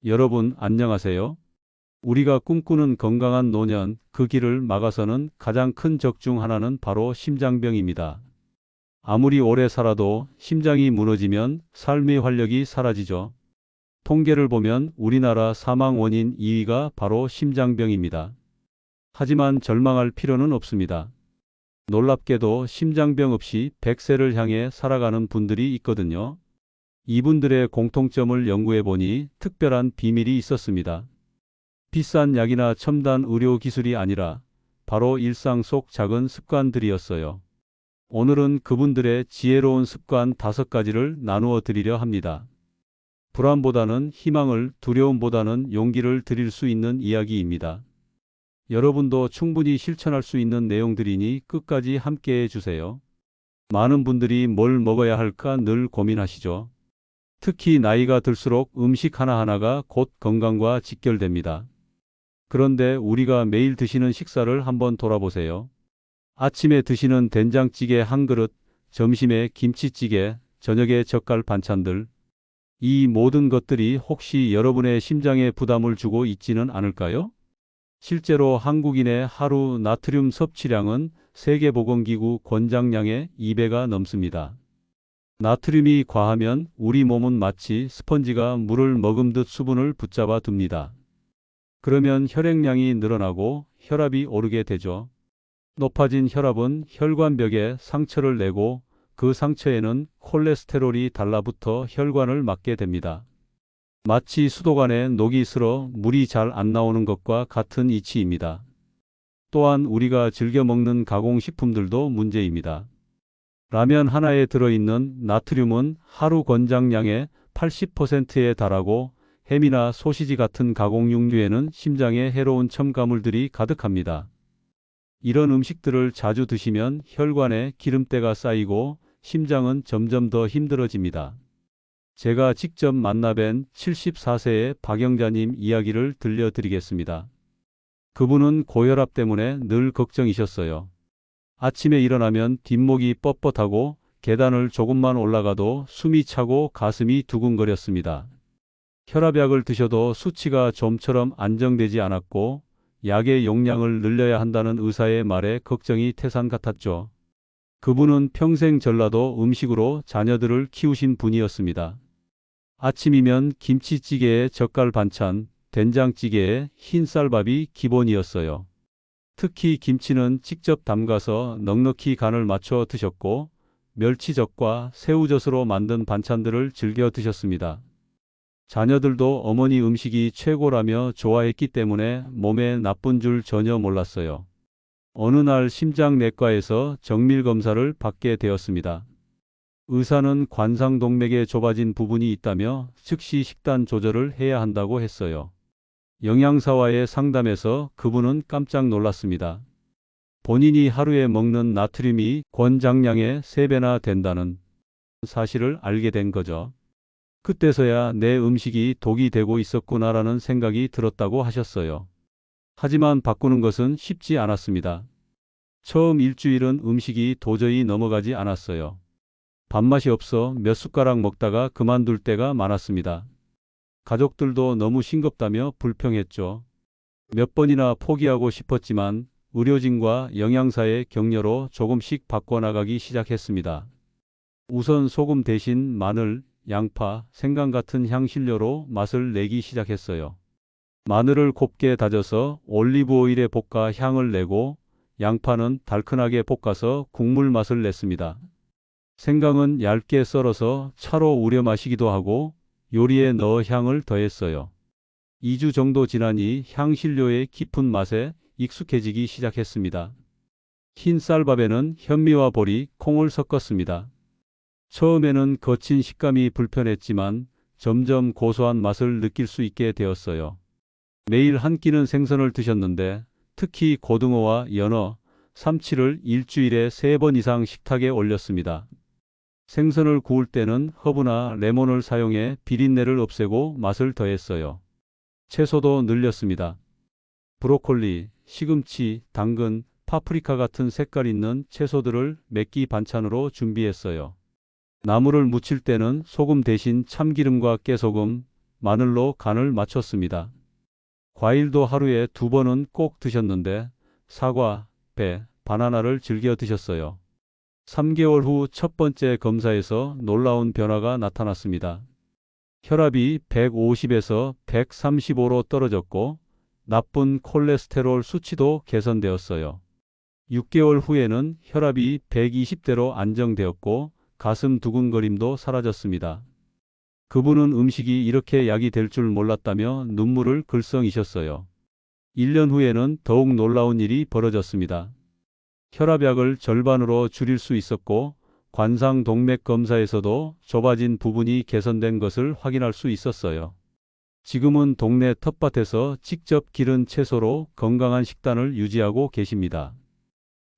여러분 안녕하세요. 우리가 꿈꾸는 건강한 노년, 그 길을 막아서는 가장 큰 적 중 하나는 바로 심장병입니다. 아무리 오래 살아도 심장이 무너지면 삶의 활력이 사라지죠. 통계를 보면 우리나라 사망 원인 2위가 바로 심장병입니다. 하지만 절망할 필요는 없습니다. 놀랍게도 심장병 없이 100세를 향해 살아가는 분들이 있거든요. 이분들의 공통점을 연구해 보니 특별한 비밀이 있었습니다. 비싼 약이나 첨단 의료 기술이 아니라 바로 일상 속 작은 습관들이었어요. 오늘은 그분들의 지혜로운 습관 5가지를 나누어 드리려 합니다. 불안보다는 희망을, 두려움보다는 용기를 드릴 수 있는 이야기입니다. 여러분도 충분히 실천할 수 있는 내용들이니 끝까지 함께해 주세요. 많은 분들이 뭘 먹어야 할까 늘 고민하시죠. 특히 나이가 들수록 음식 하나하나가 곧 건강과 직결됩니다. 그런데 우리가 매일 드시는 식사를 한번 돌아보세요. 아침에 드시는 된장찌개 한 그릇, 점심에 김치찌개, 저녁에 젓갈 반찬들. 이 모든 것들이 혹시 여러분의 심장에 부담을 주고 있지는 않을까요? 실제로 한국인의 하루 나트륨 섭취량은 세계보건기구 권장량의 2배가 넘습니다. 나트륨이 과하면 우리 몸은 마치 스펀지가 물을 머금듯 수분을 붙잡아 둡니다. 그러면 혈액량이 늘어나고 혈압이 오르게 되죠. 높아진 혈압은 혈관벽에 상처를 내고 그 상처에는 콜레스테롤이 달라붙어 혈관을 막게 됩니다. 마치 수도관에 녹이 슬어 물이 잘 안 나오는 것과 같은 이치입니다. 또한 우리가 즐겨 먹는 가공식품들도 문제입니다. 라면 하나에 들어있는 나트륨은 하루 권장량의 80%에 달하고 햄이나 소시지 같은 가공육류에는 심장에 해로운 첨가물들이 가득합니다. 이런 음식들을 자주 드시면 혈관에 기름때가 쌓이고 심장은 점점 더 힘들어집니다. 제가 직접 만나뵌 74세의 박영자님 이야기를 들려드리겠습니다. 그분은 고혈압 때문에 늘 걱정이셨어요. 아침에 일어나면 뒷목이 뻣뻣하고 계단을 조금만 올라가도 숨이 차고 가슴이 두근거렸습니다. 혈압약을 드셔도 수치가 좀처럼 안정되지 않았고 약의 용량을 늘려야 한다는 의사의 말에 걱정이 태산 같았죠. 그분은 평생 전라도 음식으로 자녀들을 키우신 분이었습니다. 아침이면 김치찌개에 젓갈 반찬, 된장찌개에 흰쌀밥이 기본이었어요. 특히 김치는 직접 담가서 넉넉히 간을 맞춰 드셨고 멸치젓과 새우젓으로 만든 반찬들을 즐겨 드셨습니다. 자녀들도 어머니 음식이 최고라며 좋아했기 때문에 몸에 나쁜 줄 전혀 몰랐어요. 어느 날 심장내과에서 정밀검사를 받게 되었습니다. 의사는 관상동맥에 좁아진 부분이 있다며 즉시 식단 조절을 해야 한다고 했어요. 영양사와의 상담에서 그분은 깜짝 놀랐습니다. 본인이 하루에 먹는 나트륨이 권장량의 3배나 된다는 사실을 알게 된 거죠. 그때서야 내 음식이 독이 되고 있었구나라는 생각이 들었다고 하셨어요. 하지만 바꾸는 것은 쉽지 않았습니다. 처음 일주일은 음식이 도저히 넘어가지 않았어요. 밥맛이 없어 몇 숟가락 먹다가 그만둘 때가 많았습니다. 가족들도 너무 싱겁다며 불평했죠. 몇 번이나 포기하고 싶었지만 의료진과 영양사의 격려로 조금씩 바꿔나가기 시작했습니다. 우선 소금 대신 마늘, 양파, 생강 같은 향신료로 맛을 내기 시작했어요. 마늘을 곱게 다져서 올리브 오일에 볶아 향을 내고 양파는 달큰하게 볶아서 국물 맛을 냈습니다. 생강은 얇게 썰어서 차로 우려 마시기도 하고 요리에 넣어 향을 더했어요. 2주 정도 지나니 향신료의 깊은 맛에 익숙해지기 시작했습니다. 흰 쌀밥에는 현미와 보리, 콩을 섞었습니다. 처음에는 거친 식감이 불편했지만 점점 고소한 맛을 느낄 수 있게 되었어요. 매일 한 끼는 생선을 드셨는데 특히 고등어와 연어, 삼치를 일주일에 3번 이상 식탁에 올렸습니다. 생선을 구울 때는 허브나 레몬을 사용해 비린내를 없애고 맛을 더했어요. 채소도 늘렸습니다. 브로콜리, 시금치, 당근, 파프리카 같은 색깔 있는 채소들을 몇 끼 반찬으로 준비했어요. 나물을 무칠 때는 소금 대신 참기름과 깨소금, 마늘로 간을 맞췄습니다. 과일도 하루에 2번은 꼭 드셨는데 사과, 배, 바나나를 즐겨 드셨어요. 3개월 후 첫 번째 검사에서 놀라운 변화가 나타났습니다. 혈압이 150에서 135로 떨어졌고 나쁜 콜레스테롤 수치도 개선되었어요. 6개월 후에는 혈압이 120대로 안정되었고 가슴 두근거림도 사라졌습니다. 그분은 음식이 이렇게 약이 될 줄 몰랐다며 눈물을 글썽이셨어요. 1년 후에는 더욱 놀라운 일이 벌어졌습니다. 혈압약을 절반으로 줄일 수 있었고 관상동맥 검사에서도 좁아진 부분이 개선된 것을 확인할 수 있었어요. 지금은 동네 텃밭에서 직접 기른 채소로 건강한 식단을 유지하고 계십니다.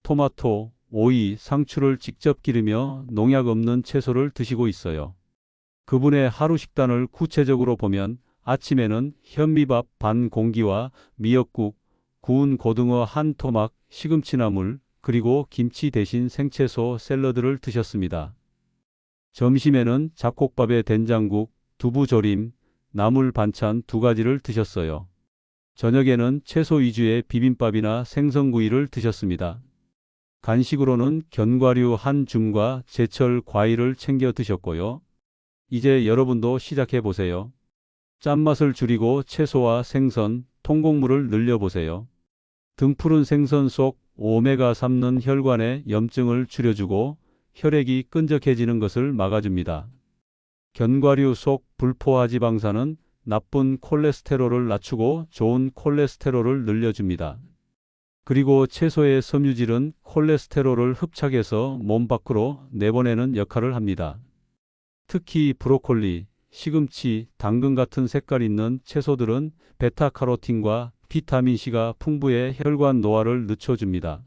토마토, 오이, 상추를 직접 기르며 농약 없는 채소를 드시고 있어요. 그분의 하루 식단을 구체적으로 보면 아침에는 현미밥 반 공기와 미역국, 구운 고등어 한 토막, 시금치나물, 그리고 김치 대신 생채소 샐러드를 드셨습니다. 점심에는 잡곡밥에 된장국, 두부조림, 나물 반찬 2가지를 드셨어요. 저녁에는 채소 위주의 비빔밥이나 생선구이를 드셨습니다. 간식으로는 견과류 한 줌과 제철 과일을 챙겨 드셨고요. 이제 여러분도 시작해 보세요. 짠맛을 줄이고 채소와 생선, 통곡물을 늘려보세요. 등푸른 생선 속 오메가3는 혈관의 염증을 줄여주고 혈액이 끈적해지는 것을 막아줍니다. 견과류 속 불포화지방산은 나쁜 콜레스테롤을 낮추고 좋은 콜레스테롤을 늘려줍니다. 그리고 채소의 섬유질은 콜레스테롤을 흡착해서 몸 밖으로 내보내는 역할을 합니다. 특히 브로콜리, 시금치, 당근 같은 색깔 있는 채소들은 베타카로틴과 비타민C가 풍부해 혈관 노화를 늦춰줍니다.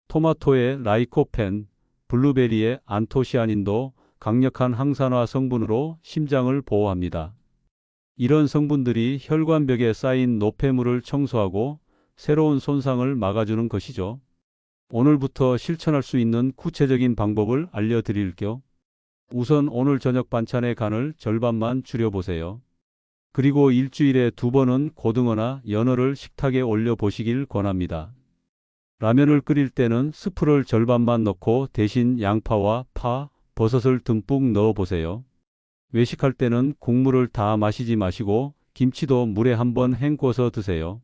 토마토의 라이코펜, 블루베리의 안토시아닌도 강력한 항산화 성분으로 심장을 보호합니다. 이런 성분들이 혈관벽에 쌓인 노폐물을 청소하고 새로운 손상을 막아주는 것이죠. 오늘부터 실천할 수 있는 구체적인 방법을 알려드릴게요. 우선 오늘 저녁 반찬의 간을 절반만 줄여보세요. 그리고 일주일에 2번은 고등어나 연어를 식탁에 올려보시길 권합니다. 라면을 끓일 때는 스프를 절반만 넣고 대신 양파와 파, 버섯을 듬뿍 넣어보세요. 외식할 때는 국물을 다 마시지 마시고 김치도 물에 한번 헹궈서 드세요.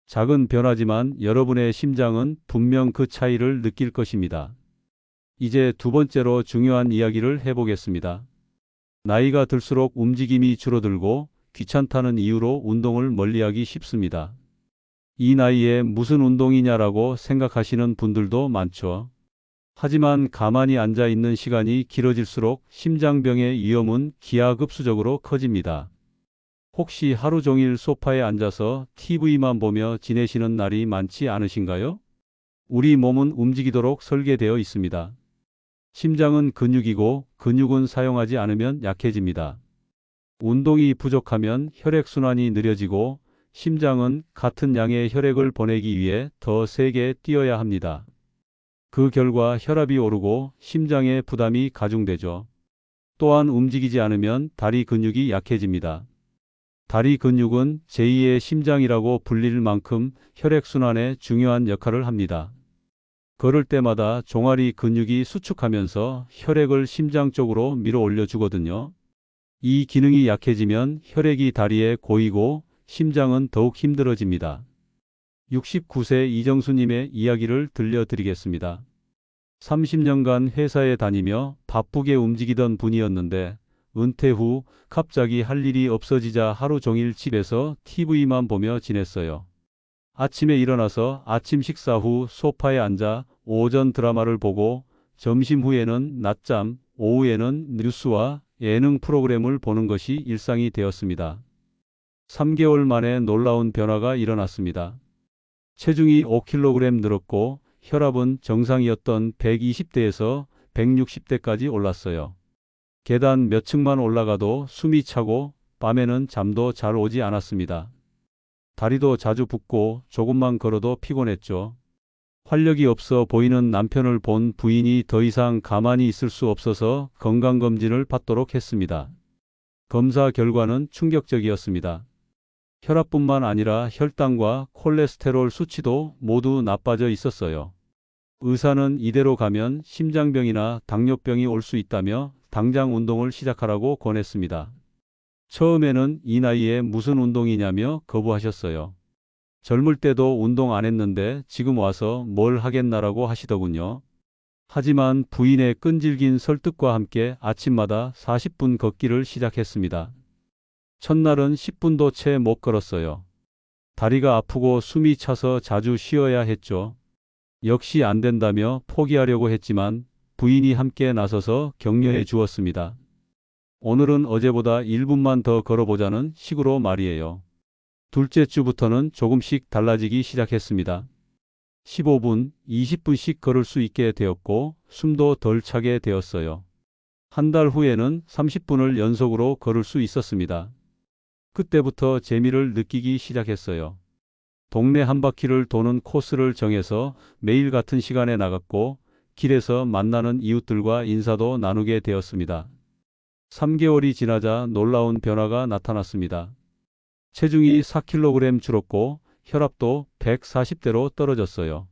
작은 변화지만 여러분의 심장은 분명 그 차이를 느낄 것입니다. 이제 2번째로 중요한 이야기를 해보겠습니다. 나이가 들수록 움직임이 줄어들고 귀찮다는 이유로 운동을 멀리하기 쉽습니다. 이 나이에 무슨 운동이냐라고 생각하시는 분들도 많죠. 하지만 가만히 앉아 있는 시간이 길어질수록 심장병의 위험은 기하급수적으로 커집니다. 혹시 하루 종일 소파에 앉아서 TV만 보며 지내시는 날이 많지 않으신가요? 우리 몸은 움직이도록 설계되어 있습니다. 심장은 근육이고 근육은 사용하지 않으면 약해집니다. 운동이 부족하면 혈액순환이 느려지고 심장은 같은 양의 혈액을 보내기 위해 더 세게 뛰어야 합니다. 그 결과 혈압이 오르고 심장의 부담이 가중되죠. 또한 움직이지 않으면 다리 근육이 약해집니다. 다리 근육은 제2의 심장이라고 불릴 만큼 혈액순환에 중요한 역할을 합니다. 걸을 때마다 종아리 근육이 수축하면서 혈액을 심장 쪽으로 밀어 올려주거든요. 이 기능이 약해지면 혈액이 다리에 고이고 심장은 더욱 힘들어집니다. 69세 이정수님의 이야기를 들려드리겠습니다. 30년간 회사에 다니며 바쁘게 움직이던 분이었는데 은퇴 후 갑자기 할 일이 없어지자 하루 종일 집에서 TV만 보며 지냈어요. 아침에 일어나서 아침 식사 후 소파에 앉아 오전 드라마를 보고 점심 후에는 낮잠, 오후에는 뉴스와 예능 프로그램을 보는 것이 일상이 되었습니다. 3개월 만에 놀라운 변화가 일어났습니다. 체중이 5kg 늘었고 혈압은 정상이었던 120대에서 160대까지 올랐어요. 계단 몇 층만 올라가도 숨이 차고 밤에는 잠도 잘 오지 않았습니다. 다리도 자주 붓고 조금만 걸어도 피곤했죠. 활력이 없어 보이는 남편을 본 부인이 더 이상 가만히 있을 수 없어서 건강검진을 받도록 했습니다. 검사 결과는 충격적이었습니다. 혈압뿐만 아니라 혈당과 콜레스테롤 수치도 모두 나빠져 있었어요. 의사는 이대로 가면 심장병이나 당뇨병이 올 수 있다며 당장 운동을 시작하라고 권했습니다. 처음에는 이 나이에 무슨 운동이냐며 거부하셨어요. 젊을 때도 운동 안 했는데 지금 와서 뭘 하겠나라고 하시더군요. 하지만 부인의 끈질긴 설득과 함께 아침마다 40분 걷기를 시작했습니다. 첫날은 10분도 채 못 걸었어요. 다리가 아프고 숨이 차서 자주 쉬어야 했죠. 역시 안 된다며 포기하려고 했지만 부인이 함께 나서서 격려해 주었습니다. 오늘은 어제보다 1분만 더 걸어보자는 식으로 말이에요. 둘째 주부터는 조금씩 달라지기 시작했습니다. 15분, 20분씩 걸을 수 있게 되었고 숨도 덜 차게 되었어요. 한 달 후에는 30분을 연속으로 걸을 수 있었습니다. 그때부터 재미를 느끼기 시작했어요. 동네 한 바퀴를 도는 코스를 정해서 매일 같은 시간에 나갔고 길에서 만나는 이웃들과 인사도 나누게 되었습니다. 3개월이 지나자 놀라운 변화가 나타났습니다. 체중이 4kg 줄었고 혈압도 140대로 떨어졌어요.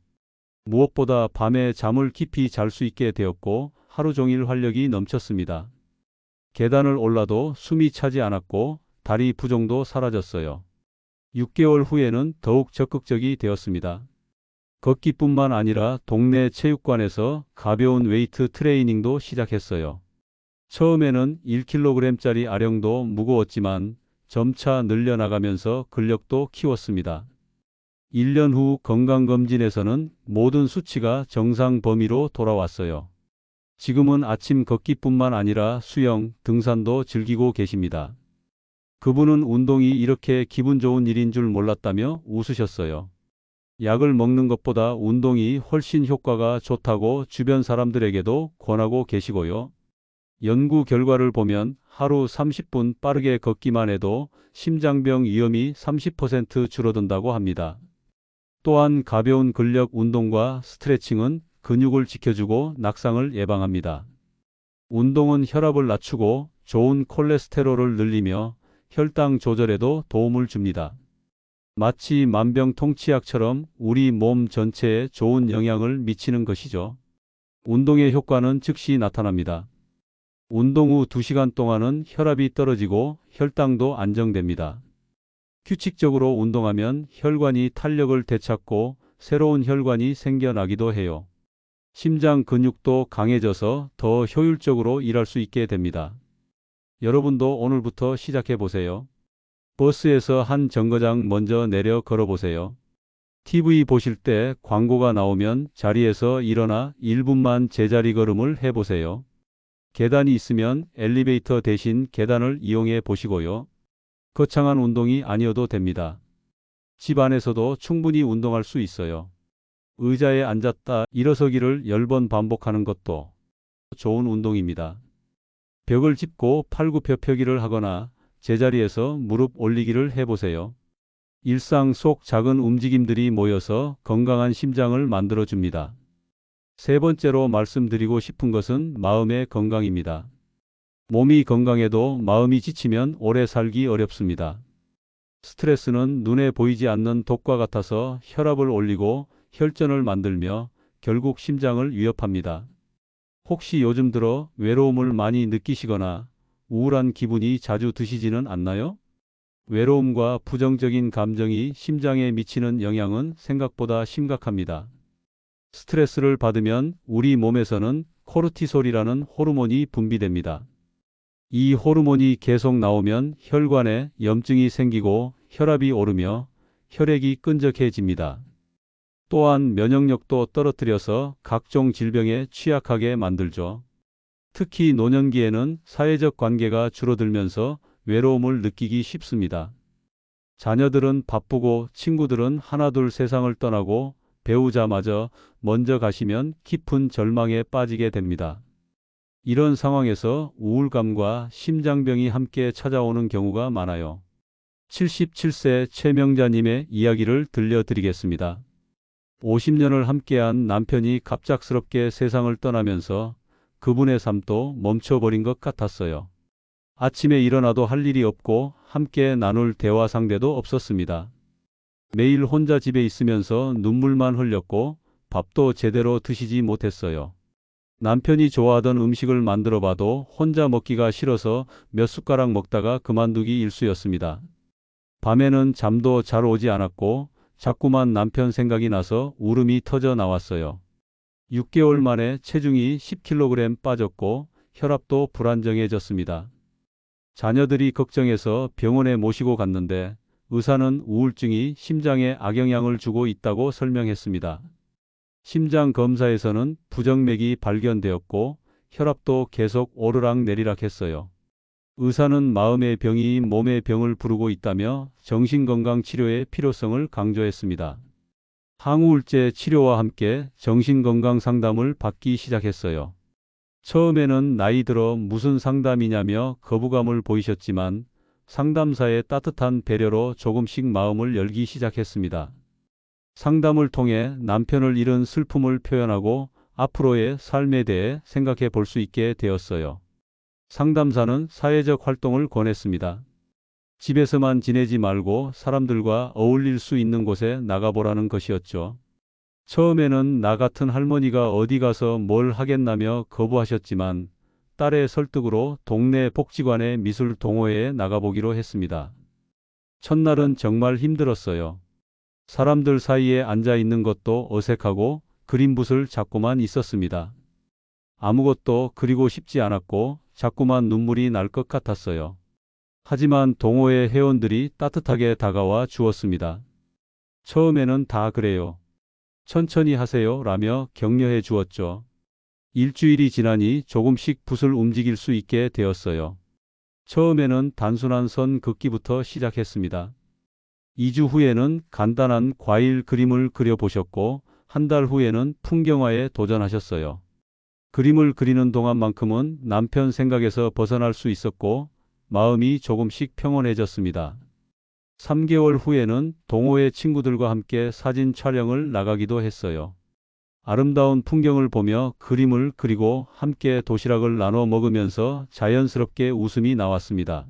무엇보다 밤에 잠을 깊이 잘 수 있게 되었고 하루 종일 활력이 넘쳤습니다. 계단을 올라도 숨이 차지 않았고 다리 부종도 사라졌어요. 6개월 후에는 더욱 적극적이 되었습니다. 걷기뿐만 아니라 동네 체육관에서 가벼운 웨이트 트레이닝도 시작했어요. 처음에는 1kg짜리 아령도 무거웠지만 점차 늘려나가면서 근력도 키웠습니다. 1년 후 건강검진에서는 모든 수치가 정상 범위로 돌아왔어요. 지금은 아침 걷기뿐만 아니라 수영, 등산도 즐기고 계십니다. 그분은 운동이 이렇게 기분 좋은 일인 줄 몰랐다며 웃으셨어요. 약을 먹는 것보다 운동이 훨씬 효과가 좋다고 주변 사람들에게도 권하고 계시고요. 연구 결과를 보면 하루 30분 빠르게 걷기만 해도 심장병 위험이 30% 줄어든다고 합니다. 또한 가벼운 근력 운동과 스트레칭은 근육을 지켜주고 낙상을 예방합니다. 운동은 혈압을 낮추고 좋은 콜레스테롤을 늘리며 혈당 조절에도 도움을 줍니다. 마치 만병통치약처럼 우리 몸 전체에 좋은 영향을 미치는 것이죠. 운동의 효과는 즉시 나타납니다. 운동 후 2시간 동안은 혈압이 떨어지고 혈당도 안정됩니다. 규칙적으로 운동하면 혈관이 탄력을 되찾고 새로운 혈관이 생겨나기도 해요. 심장 근육도 강해져서 더 효율적으로 일할 수 있게 됩니다. 여러분도 오늘부터 시작해 보세요. 버스에서 한 정거장 먼저 내려 걸어보세요. TV 보실 때 광고가 나오면 자리에서 일어나 1분만 제자리 걸음을 해보세요. 계단이 있으면 엘리베이터 대신 계단을 이용해 보시고요. 거창한 운동이 아니어도 됩니다. 집 안에서도 충분히 운동할 수 있어요. 의자에 앉았다 일어서기를 10번 반복하는 것도 좋은 운동입니다. 벽을 짚고 팔굽혀펴기를 하거나 제자리에서 무릎 올리기를 해보세요. 일상 속 작은 움직임들이 모여서 건강한 심장을 만들어줍니다. 세 번째로 말씀드리고 싶은 것은 마음의 건강입니다. 몸이 건강해도 마음이 지치면 오래 살기 어렵습니다. 스트레스는 눈에 보이지 않는 독과 같아서 혈압을 올리고 혈전을 만들며 결국 심장을 위협합니다. 혹시 요즘 들어 외로움을 많이 느끼시거나 우울한 기분이 자주 드시지는 않나요? 외로움과 부정적인 감정이 심장에 미치는 영향은 생각보다 심각합니다. 스트레스를 받으면 우리 몸에서는 코르티솔이라는 호르몬이 분비됩니다. 이 호르몬이 계속 나오면 혈관에 염증이 생기고 혈압이 오르며 혈액이 끈적해집니다. 또한 면역력도 떨어뜨려서 각종 질병에 취약하게 만들죠. 특히 노년기에는 사회적 관계가 줄어들면서 외로움을 느끼기 쉽습니다. 자녀들은 바쁘고 친구들은 하나둘 세상을 떠나고 배우자마저 먼저 가시면 깊은 절망에 빠지게 됩니다. 이런 상황에서 우울감과 심장병이 함께 찾아오는 경우가 많아요. 77세 최명자님의 이야기를 들려드리겠습니다. 50년을 함께한 남편이 갑작스럽게 세상을 떠나면서 그분의 삶도 멈춰버린 것 같았어요. 아침에 일어나도 할 일이 없고 함께 나눌 대화 상대도 없었습니다. 매일 혼자 집에 있으면서 눈물만 흘렸고 밥도 제대로 드시지 못했어요. 남편이 좋아하던 음식을 만들어 봐도 혼자 먹기가 싫어서 몇 숟가락 먹다가 그만두기 일쑤였습니다. 밤에는 잠도 잘 오지 않았고 자꾸만 남편 생각이 나서 울음이 터져 나왔어요. 6개월 만에 체중이 10kg 빠졌고 혈압도 불안정해졌습니다. 자녀들이 걱정해서 병원에 모시고 갔는데 의사는 우울증이 심장에 악영향을 주고 있다고 설명했습니다. 심장 검사에서는 부정맥이 발견되었고 혈압도 계속 오르락내리락 했어요. 의사는 마음의 병이 몸의 병을 부르고 있다며 정신건강치료의 필요성을 강조했습니다. 항우울제 치료와 함께 정신건강 상담을 받기 시작했어요. 처음에는 나이 들어 무슨 상담이냐며 거부감을 보이셨지만 상담사의 따뜻한 배려로 조금씩 마음을 열기 시작했습니다. 상담을 통해 남편을 잃은 슬픔을 표현하고 앞으로의 삶에 대해 생각해 볼 수 있게 되었어요. 상담사는 사회적 활동을 권했습니다. 집에서만 지내지 말고 사람들과 어울릴 수 있는 곳에 나가보라는 것이었죠. 처음에는 나 같은 할머니가 어디 가서 뭘 하겠나며 거부하셨지만 딸의 설득으로 동네 복지관의 미술 동호회에 나가보기로 했습니다. 첫날은 정말 힘들었어요. 사람들 사이에 앉아 있는 것도 어색하고 그림붓을 잡고만 있었습니다. 아무것도 그리고 싶지 않았고 자꾸만 눈물이 날 것 같았어요. 하지만 동호회 회원들이 따뜻하게 다가와 주었습니다. 처음에는 다 그래요. 천천히 하세요 라며 격려해 주었죠. 일주일이 지나니 조금씩 붓을 움직일 수 있게 되었어요. 처음에는 단순한 선 긋기부터 시작했습니다. 2주 후에는 간단한 과일 그림을 그려보셨고 한 달 후에는 풍경화에 도전하셨어요. 그림을 그리는 동안만큼은 남편 생각에서 벗어날 수 있었고 마음이 조금씩 평온해졌습니다. 3개월 후에는 동호회 친구들과 함께 사진 촬영을 나가기도 했어요. 아름다운 풍경을 보며 그림을 그리고 함께 도시락을 나눠 먹으면서 자연스럽게 웃음이 나왔습니다.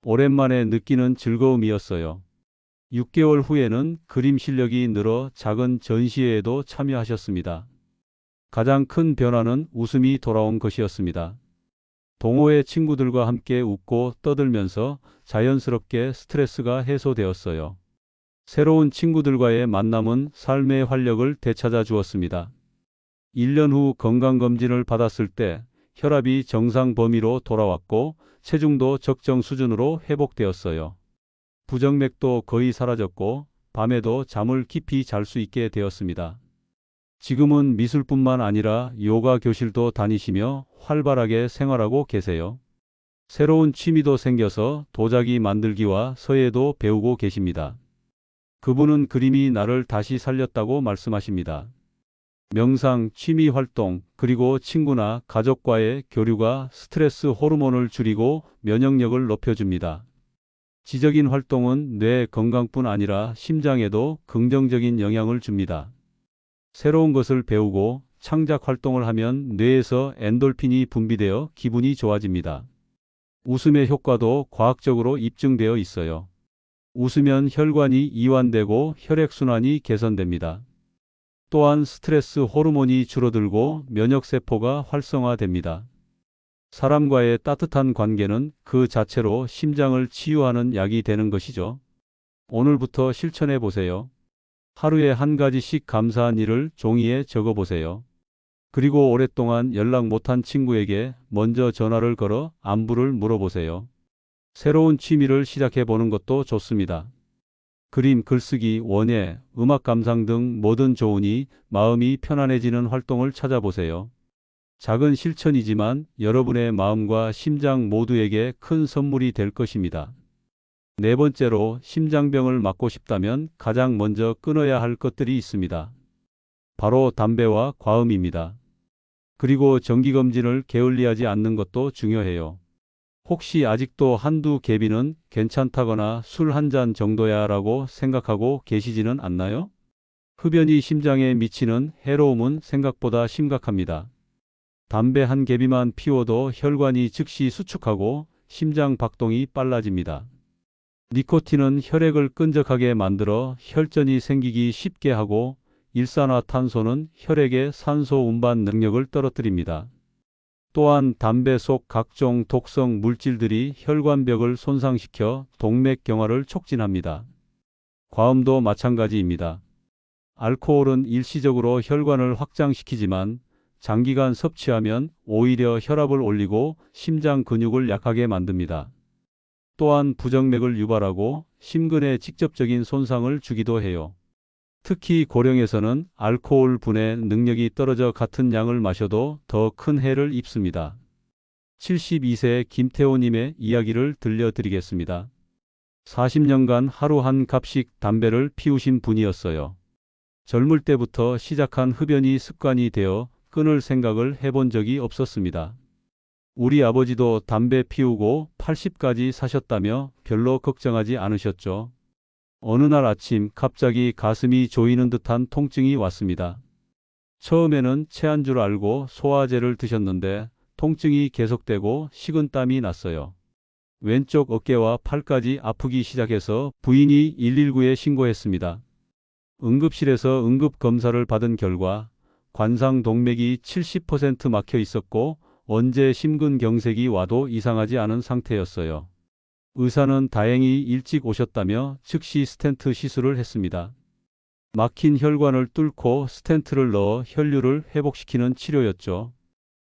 오랜만에 느끼는 즐거움이었어요. 6개월 후에는 그림 실력이 늘어 작은 전시회에도 참여하셨습니다. 가장 큰 변화는 웃음이 돌아온 것이었습니다. 동호회 친구들과 함께 웃고 떠들면서 자연스럽게 스트레스가 해소되었어요. 새로운 친구들과의 만남은 삶의 활력을 되찾아 주었습니다. 1년 후 건강검진을 받았을 때 혈압이 정상 범위로 돌아왔고 체중도 적정 수준으로 회복되었어요. 부정맥도 거의 사라졌고 밤에도 잠을 깊이 잘 수 있게 되었습니다. 지금은 미술뿐만 아니라 요가 교실도 다니시며 활발하게 생활하고 계세요. 새로운 취미도 생겨서 도자기 만들기와 서예도 배우고 계십니다. 그분은 그림이 나를 다시 살렸다고 말씀하십니다. 명상, 취미 활동, 그리고 친구나 가족과의 교류가 스트레스 호르몬을 줄이고 면역력을 높여줍니다. 지적인 활동은 뇌 건강뿐 아니라 심장에도 긍정적인 영향을 줍니다. 새로운 것을 배우고 창작 활동을 하면 뇌에서 엔돌핀이 분비되어 기분이 좋아집니다. 웃음의 효과도 과학적으로 입증되어 있어요. 웃으면 혈관이 이완되고 혈액순환이 개선됩니다. 또한 스트레스 호르몬이 줄어들고 면역세포가 활성화됩니다. 사람과의 따뜻한 관계는 그 자체로 심장을 치유하는 약이 되는 것이죠. 오늘부터 실천해 보세요. 하루에 한 가지씩 감사한 일을 종이에 적어 보세요. 그리고 오랫동안 연락 못한 친구에게 먼저 전화를 걸어 안부를 물어보세요. 새로운 취미를 시작해 보는 것도 좋습니다. 그림, 글쓰기, 원예, 음악 감상 등 뭐든 좋으니 마음이 편안해지는 활동을 찾아보세요. 작은 실천이지만 여러분의 마음과 심장 모두에게 큰 선물이 될 것입니다. 네 번째로 심장병을 막고 싶다면 가장 먼저 끊어야 할 것들이 있습니다. 바로 담배와 과음입니다. 그리고 정기검진을 게을리하지 않는 것도 중요해요. 혹시 아직도 한두 개비는 괜찮다거나 술 한 잔 정도야 라고 생각하고 계시지는 않나요? 흡연이 심장에 미치는 해로움은 생각보다 심각합니다. 담배 한 개비만 피워도 혈관이 즉시 수축하고 심장 박동이 빨라집니다. 니코틴은 혈액을 끈적하게 만들어 혈전이 생기기 쉽게 하고 일산화탄소는 혈액의 산소 운반 능력을 떨어뜨립니다. 또한 담배 속 각종 독성 물질들이 혈관벽을 손상시켜 동맥경화를 촉진합니다. 과음도 마찬가지입니다. 알코올은 일시적으로 혈관을 확장시키지만 장기간 섭취하면 오히려 혈압을 올리고 심장 근육을 약하게 만듭니다. 또한 부정맥을 유발하고 심근에 직접적인 손상을 주기도 해요. 특히 고령에서는 알코올 분해 능력이 떨어져 같은 양을 마셔도 더 큰 해를 입습니다. 72세 김태호님의 이야기를 들려드리겠습니다. 40년간 하루 한 갑씩 담배를 피우신 분이었어요. 젊을 때부터 시작한 흡연이 습관이 되어 끊을 생각을 해본 적이 없었습니다. 우리 아버지도 담배 피우고 80까지 사셨다며 별로 걱정하지 않으셨죠. 어느 날 아침 갑자기 가슴이 조이는 듯한 통증이 왔습니다. 처음에는 체한 줄 알고 소화제를 드셨는데 통증이 계속되고 식은땀이 났어요. 왼쪽 어깨와 팔까지 아프기 시작해서 부인이 119에 신고했습니다. 응급실에서 응급검사를 받은 결과 관상동맥이 70% 막혀 있었고 언제 심근경색이 와도 이상하지 않은 상태였어요. 의사는 다행히 일찍 오셨다며 즉시 스텐트 시술을 했습니다. 막힌 혈관을 뚫고 스텐트를 넣어 혈류를 회복시키는 치료였죠.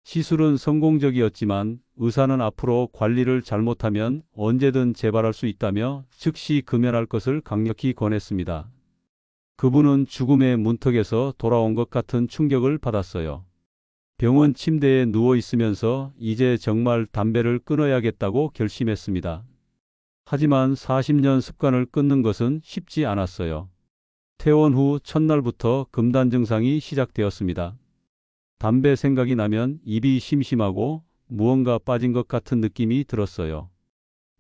시술은 성공적이었지만 의사는 앞으로 관리를 잘못하면 언제든 재발할 수 있다며 즉시 금연할 것을 강력히 권했습니다. 그분은 죽음의 문턱에서 돌아온 것 같은 충격을 받았어요. 병원 침대에 누워 있으면서 이제 정말 담배를 끊어야겠다고 결심했습니다. 하지만 40년 습관을 끊는 것은 쉽지 않았어요. 퇴원 후 첫날부터 금단 증상이 시작되었습니다. 담배 생각이 나면 입이 심심하고 무언가 빠진 것 같은 느낌이 들었어요.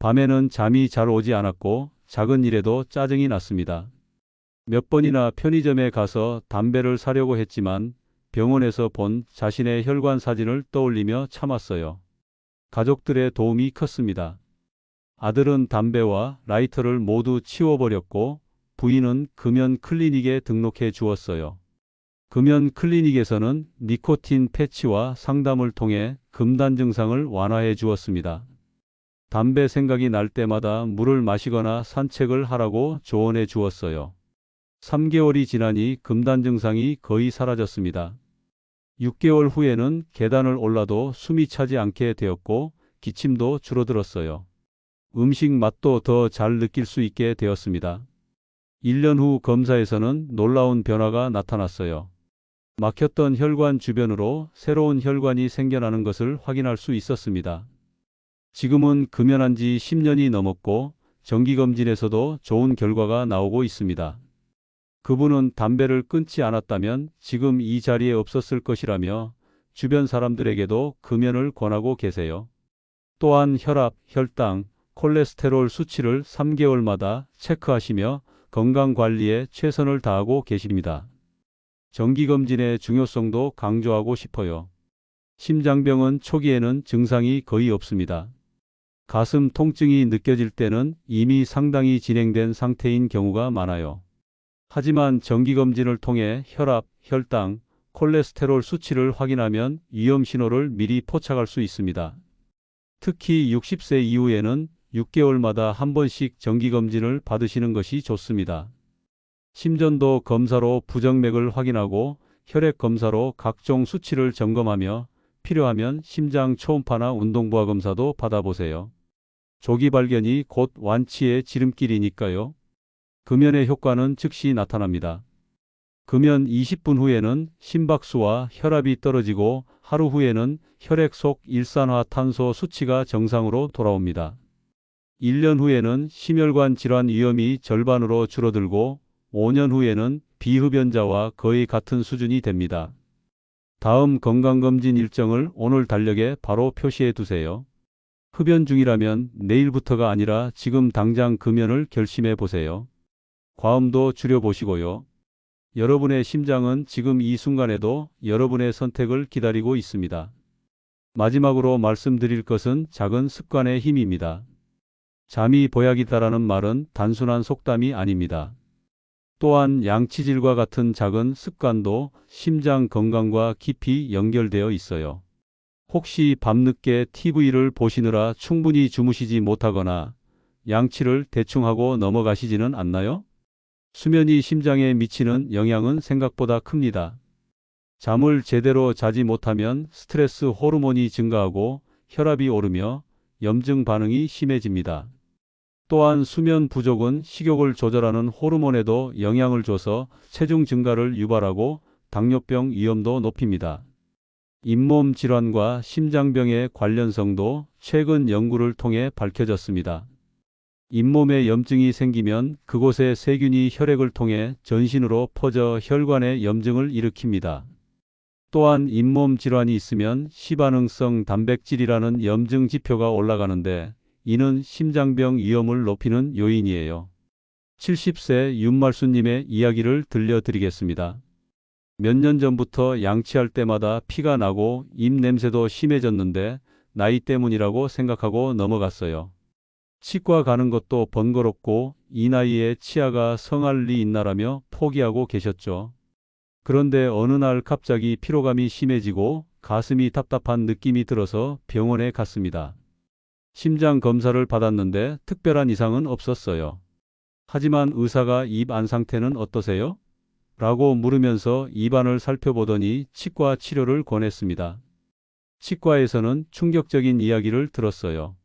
밤에는 잠이 잘 오지 않았고 작은 일에도 짜증이 났습니다. 몇 번이나 편의점에 가서 담배를 사려고 했지만 병원에서 본 자신의 혈관 사진을 떠올리며 참았어요. 가족들의 도움이 컸습니다. 아들은 담배와 라이터를 모두 치워버렸고 부인은 금연 클리닉에 등록해 주었어요. 금연 클리닉에서는 니코틴 패치와 상담을 통해 금단 증상을 완화해 주었습니다. 담배 생각이 날 때마다 물을 마시거나 산책을 하라고 조언해 주었어요. 3개월이 지나니 금단 증상이 거의 사라졌습니다. 6개월 후에는 계단을 올라도 숨이 차지 않게 되었고 기침도 줄어들었어요. 음식 맛도 더 잘 느낄 수 있게 되었습니다. 1년 후 검사에서는 놀라운 변화가 나타났어요. 막혔던 혈관 주변으로 새로운 혈관이 생겨나는 것을 확인할 수 있었습니다. 지금은 금연한 지 10년이 넘었고 정기검진에서도 좋은 결과가 나오고 있습니다. 그분은 담배를 끊지 않았다면 지금 이 자리에 없었을 것이라며 주변 사람들에게도 금연을 권하고 계세요. 또한 혈압, 혈당, 콜레스테롤 수치를 3개월마다 체크하시며 건강관리에 최선을 다하고 계십니다. 정기검진의 중요성도 강조하고 싶어요. 심장병은 초기에는 증상이 거의 없습니다. 가슴 통증이 느껴질 때는 이미 상당히 진행된 상태인 경우가 많아요. 하지만 정기검진을 통해 혈압, 혈당, 콜레스테롤 수치를 확인하면 위험 신호를 미리 포착할 수 있습니다. 특히 60세 이후에는 6개월마다 한 번씩 정기검진을 받으시는 것이 좋습니다. 심전도 검사로 부정맥을 확인하고 혈액 검사로 각종 수치를 점검하며 필요하면 심장 초음파나 운동부하 검사도 받아보세요. 조기 발견이 곧 완치의 지름길이니까요. 금연의 효과는 즉시 나타납니다. 금연 20분 후에는 심박수와 혈압이 떨어지고 하루 후에는 혈액 속 일산화탄소 수치가 정상으로 돌아옵니다. 1년 후에는 심혈관 질환 위험이 절반으로 줄어들고 5년 후에는 비흡연자와 거의 같은 수준이 됩니다. 다음 건강검진 일정을 오늘 달력에 바로 표시해 두세요. 흡연 중이라면 내일부터가 아니라 지금 당장 금연을 결심해 보세요. 과음도 줄여보시고요. 여러분의 심장은 지금 이 순간에도 여러분의 선택을 기다리고 있습니다. 마지막으로 말씀드릴 것은 작은 습관의 힘입니다. 잠이 보약이다라는 말은 단순한 속담이 아닙니다. 또한 양치질과 같은 작은 습관도 심장 건강과 깊이 연결되어 있어요. 혹시 밤늦게 TV를 보시느라 충분히 주무시지 못하거나 양치를 대충 하고 넘어가시지는 않나요? 수면이 심장에 미치는 영향은 생각보다 큽니다. 잠을 제대로 자지 못하면 스트레스 호르몬이 증가하고 혈압이 오르며 염증 반응이 심해집니다. 또한 수면 부족은 식욕을 조절하는 호르몬에도 영향을 줘서 체중 증가를 유발하고 당뇨병 위험도 높입니다. 잇몸 질환과 심장병의 관련성도 최근 연구를 통해 밝혀졌습니다. 잇몸에 염증이 생기면 그곳에 세균이 혈액을 통해 전신으로 퍼져 혈관에 염증을 일으킵니다. 또한 잇몸 질환이 있으면 시반응성 단백질이라는 염증 지표가 올라가는데 이는 심장병 위험을 높이는 요인이에요. 70세 윤말수님의 이야기를 들려드리겠습니다. 몇 년 전부터 양치할 때마다 피가 나고 입 냄새도 심해졌는데 나이 때문이라고 생각하고 넘어갔어요. 치과 가는 것도 번거롭고 이 나이에 치아가 성할 리 있나라며 포기하고 계셨죠. 그런데 어느 날 갑자기 피로감이 심해지고 가슴이 답답한 느낌이 들어서 병원에 갔습니다. 심장 검사를 받았는데 특별한 이상은 없었어요. 하지만 의사가 입안 상태는 어떠세요? 라고 물으면서 입안을 살펴보더니 치과 치료를 권했습니다. 치과에서는 충격적인 이야기를 들었어요.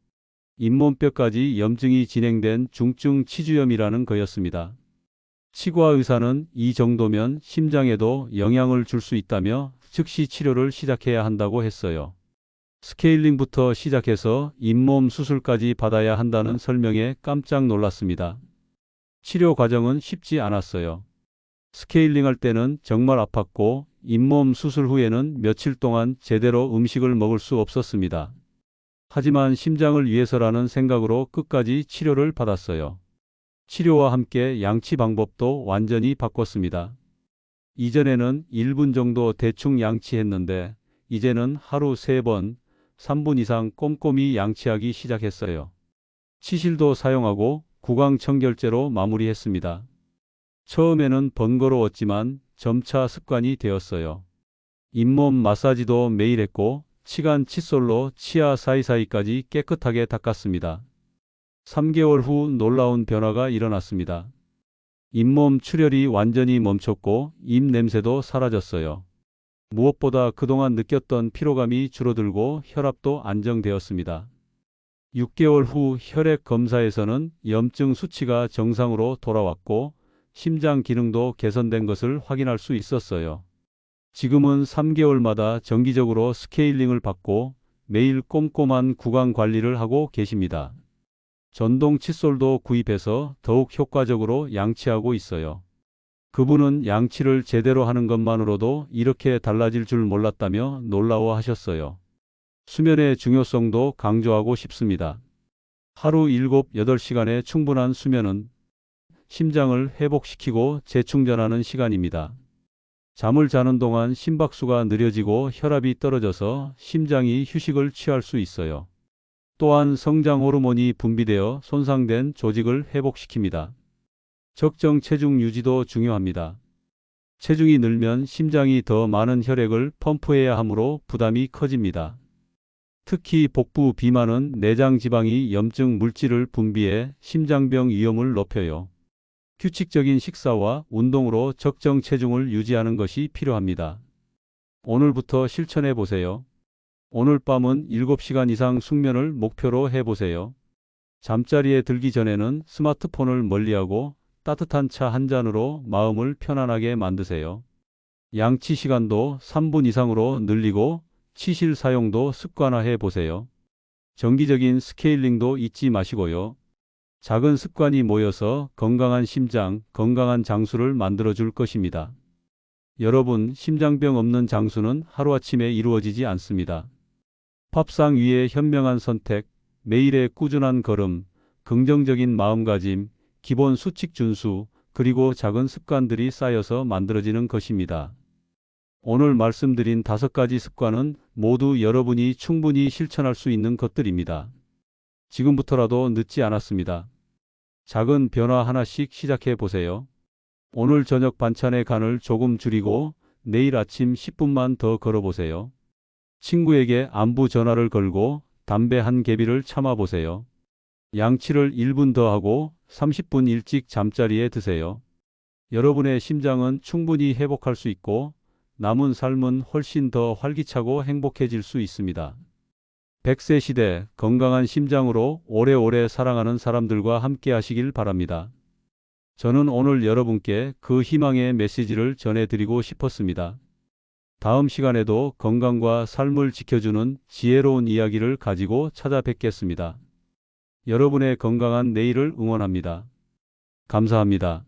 잇몸뼈까지 염증이 진행된 중증 치주염이라는 거였습니다. 치과 의사는 이 정도면 심장에도 영향을 줄 수 있다며 즉시 치료를 시작해야 한다고 했어요. 스케일링부터 시작해서 잇몸 수술까지 받아야 한다는 설명에 깜짝 놀랐습니다. 치료 과정은 쉽지 않았어요. 스케일링 할 때는 정말 아팠고 잇몸 수술 후에는 며칠 동안 제대로 음식을 먹을 수 없었습니다. 하지만 심장을 위해서라는 생각으로 끝까지 치료를 받았어요. 치료와 함께 양치 방법도 완전히 바꿨습니다. 이전에는 1분 정도 대충 양치했는데 이제는 하루 3번, 3분 이상 꼼꼼히 양치하기 시작했어요. 치실도 사용하고 구강청결제로 마무리했습니다. 처음에는 번거로웠지만 점차 습관이 되었어요. 잇몸 마사지도 매일 했고 치간 칫솔로 치아 사이사이까지 깨끗하게 닦았습니다. 3개월 후 놀라운 변화가 일어났습니다. 잇몸 출혈이 완전히 멈췄고 입 냄새도 사라졌어요. 무엇보다 그동안 느꼈던 피로감이 줄어들고 혈압도 안정되었습니다. 6개월 후 혈액 검사에서는 염증 수치가 정상으로 돌아왔고 심장 기능도 개선된 것을 확인할 수 있었어요. 지금은 3개월마다 정기적으로 스케일링을 받고 매일 꼼꼼한 구강 관리를 하고 계십니다. 전동 칫솔도 구입해서 더욱 효과적으로 양치하고 있어요. 그분은 양치를 제대로 하는 것만으로도 이렇게 달라질 줄 몰랐다며 놀라워하셨어요. 수면의 중요성도 강조하고 싶습니다. 하루 7, 8시간의 충분한 수면은 심장을 회복시키고 재충전하는 시간입니다. 잠을 자는 동안 심박수가 느려지고 혈압이 떨어져서 심장이 휴식을 취할 수 있어요. 또한 성장 호르몬이 분비되어 손상된 조직을 회복시킵니다. 적정 체중 유지도 중요합니다. 체중이 늘면 심장이 더 많은 혈액을 펌프해야 하므로 부담이 커집니다. 특히 복부 비만은 내장 지방이 염증 물질을 분비해 심장병 위험을 높여요. 규칙적인 식사와 운동으로 적정 체중을 유지하는 것이 필요합니다. 오늘부터 실천해 보세요. 오늘 밤은 7시간 이상 숙면을 목표로 해보세요. 잠자리에 들기 전에는 스마트폰을 멀리하고 따뜻한 차 한 잔으로 마음을 편안하게 만드세요. 양치 시간도 3분 이상으로 늘리고 치실 사용도 습관화해 보세요. 정기적인 스케일링도 잊지 마시고요. 작은 습관이 모여서 건강한 심장, 건강한 장수를 만들어줄 것입니다. 여러분, 심장병 없는 장수는 하루아침에 이루어지지 않습니다. 밥상 위의 현명한 선택, 매일의 꾸준한 걸음, 긍정적인 마음가짐, 기본 수칙 준수, 그리고 작은 습관들이 쌓여서 만들어지는 것입니다. 오늘 말씀드린 5가지 습관은 모두 여러분이 충분히 실천할 수 있는 것들입니다. 지금부터라도 늦지 않았습니다. 작은 변화 하나씩 시작해 보세요. 오늘 저녁 반찬의 간을 조금 줄이고 내일 아침 10분만 더 걸어보세요. 친구에게 안부 전화를 걸고 담배 한 개비를 참아보세요. 양치를 1분 더 하고 30분 일찍 잠자리에 드세요. 여러분의 심장은 충분히 회복할 수 있고 남은 삶은 훨씬 더 활기차고 행복해질 수 있습니다. 100세 시대 건강한 심장으로 오래오래 사랑하는 사람들과 함께 하시길 바랍니다. 저는 오늘 여러분께 그 희망의 메시지를 전해드리고 싶었습니다. 다음 시간에도 건강과 삶을 지켜주는 지혜로운 이야기를 가지고 찾아뵙겠습니다. 여러분의 건강한 내일을 응원합니다. 감사합니다.